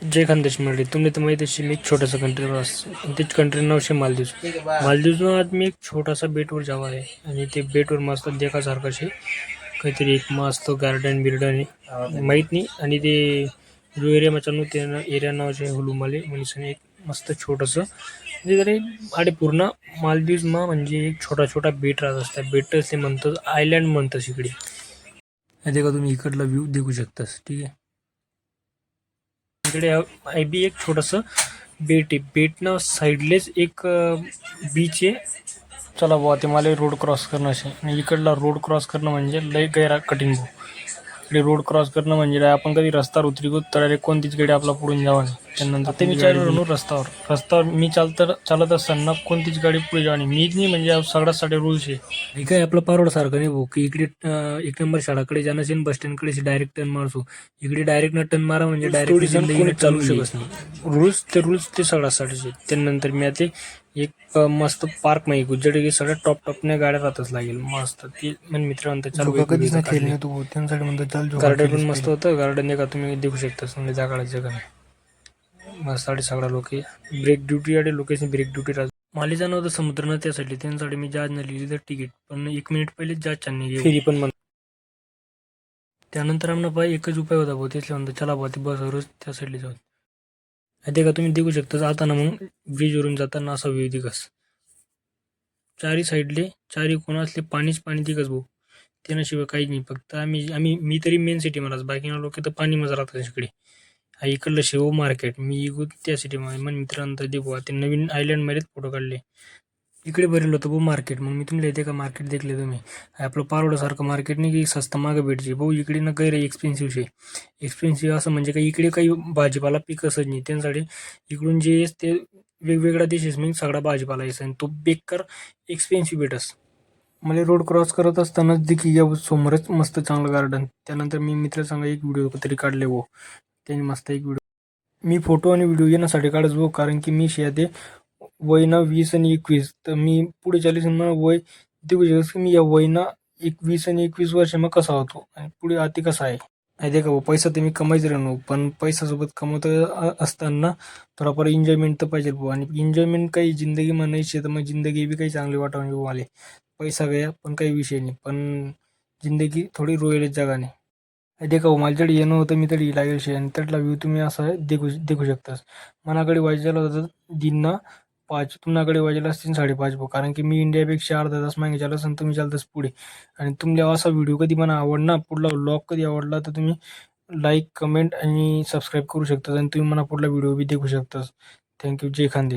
जय खानदेश मंडळी, तुम्ही तर माहिती असेल मी एक छोटासा कंट्री आणि त्याच कंट्री नाव शे मालदीव. मालदीवनं आज मी एक छोटासा बेटवर जावा आहे आणि ते बेटवर मस्त देखासारखं शे काहीतरी एक मस्त गार्डन बिर्डन आहे माहीत नाही. आणि ते जो एरिया मचानो ते एरिया नाव शे हुलुमाले म्हणजे एक मस्त छोटंसं म्हणजे तरी आणि पूर्ण मालदीवमा म्हणजे एक छोटा छोटा बेट राहत असतात. बेट ते म्हणतात आयलँड म्हणतात इकडे. ते का तुम्ही इकडला व्ह्यू देखू शकतास. ठीक आहे, इकडे आय बी एक छोटंसं बेट आहे. बेटनं साईडलेच एक बीच आहे. चला बुवा ते मला रोड क्रॉस करणं असे आणि इकडला रोड क्रॉस करणं म्हणजे लय गैरा कठीण भाऊ. इकडे रोड क्रॉस करणं म्हणजे आपण कधी रस्त्यावर उतरी तर कोणतीच गाडी आपला पुढून जावा नाही. त्यानंतर ते मी चालू रस्त्यावर मी चालत असताना कोणतीच गाडी पुढे जावा नाही. मी नाही म्हणजे सगळ्यासाठी रूल्स आहे. हे काय आपलं पारोडसारखं नाही भाऊ की इकडे एक नंबर शाळाकडे जाणं असेल बस स्टँडकडे डायरेक्ट टर्न मारसू. इकडे डायरेक्ट न टर्न मारा म्हणजे डायरेक्ट कोणी चालू शकत नाही. रूल्स ते सगळ्यासाठी. त्यानंतर मी आता एक मस्त पार्क माहिती गुजर की सगळ्या टॉपने गाड्या राहतच लागेल मस्त. ती म्हणजे मित्र म्हणतात चालू गार्डन पण मस्त होतं. गार्डन का तुम्ही देखू शकता समजा त्या काळात मस्त सगळा लोक ब्रेक ड्युटी आणि लोकेशन ब्रेक ड्युटी राहतो. माली जाणं होतं समुद्र न त्यासाठी त्यांच्यासाठी मी जहाज न लिहिली तर तिकीट पण 1 मिनिट पहिले जहाज छान फेरी पण म्हणतो. त्यानंतर आम्हाला बाय एकच उपाय होता भाऊ त्याच्या म्हणतो चला भाऊ ते बसवरच त्या साईडला जाऊन ते का तुम्ही देखू शकता. जाताना मग ब्रिजवरून जाताना असा व्ह्यू दिकस चारी साईडले चारी कोणा असले पाणीच पाणी दिकस भाऊ. त्याशिवाय काही नाही. फक्त मी तरी मेन सिटी मला बाकी लोक तर पाणी मजा राहतात इकडे. इकडलं शेव मार्केट मी त्या सिटीमध्ये मग मित्रांतर देखू ते नवीन आयलँडमध्येच फोटो काढले. इकडे भरेल होतं भाऊ मार्केट. मग मी तुम्हाला येते का मार्केट देखले तुम्ही आपलं पारोडासारखं मार्केट नाही की स्वस्त मागं भेटचे भाऊ. इकडे ना गैर एक्सपेन्सिव्ह शे. एक्सपेन्सिव्ह असं म्हणजे काही इकडे काही भाजीपाला पिकसच नाही. त्यांसाठी इकडून जे ते वेगवेगळ्या देशेस मी सगळा भाजीपाला यायचा आणि तो बेकार एक्सपेन्सिव्ह भेटस. मला रोड क्रॉस करत असतानाच देखील या समोरच मस्त चांगलं गार्डन. त्यानंतर मी मित्र सांगा एक व्हिडिओ तरी काढले भाऊ. त्यांनी मस्त एक व्हिडिओ मी फोटो आणि व्हिडिओ येण्यासाठी काढत भाऊ कारण की मी ते वय ना 20 आणि 21 तर मी पुढे 40 मला वय देखू शकतो की मी या वयना 20 आणि 21 वर्ष मग कसा होतो आणि पुढे आती कसा आहे. नाही का भाऊ पैसा तर मी कमायच राहणो पण पैसासोबत कमवत असताना थोडाफार एन्जॉयमेंट तर पाहिजे भाऊ. आणि एन्जॉयमेंट काही जिंदगी म्हणायची तर मग जिंदगी बी काही चांगली वाटावी भाऊ. आले पैसा गया पण काही विषय नाही पण जिंदगी थोडी रोयलच जगाने. ते का माझ्याकडे येणं होतं मी तरी लागेल शे आणि त्यातला व्ह्यू तुम्ही असा देखू शकतास. मनाकडे वाजायला होतं दिनना 5 तुमच्याकडे वाजायला असतील 5:30 भाऊ कारण की मी इंडियापेक्षा अर्धा तास मागे चालत आणि तुम्ही चालताच पुढे. आणि तुम्हाला असा व्हिडिओ कधी मला आवडला पुढला व्लॉग कधी आवडला तर तुम्ही लाईक कमेंट आणि सबस्क्राईब करू शकता आणि तुम्ही मला पुढला व्हिडिओ बी देखू शकता. थँक्यू. जय खानदेश.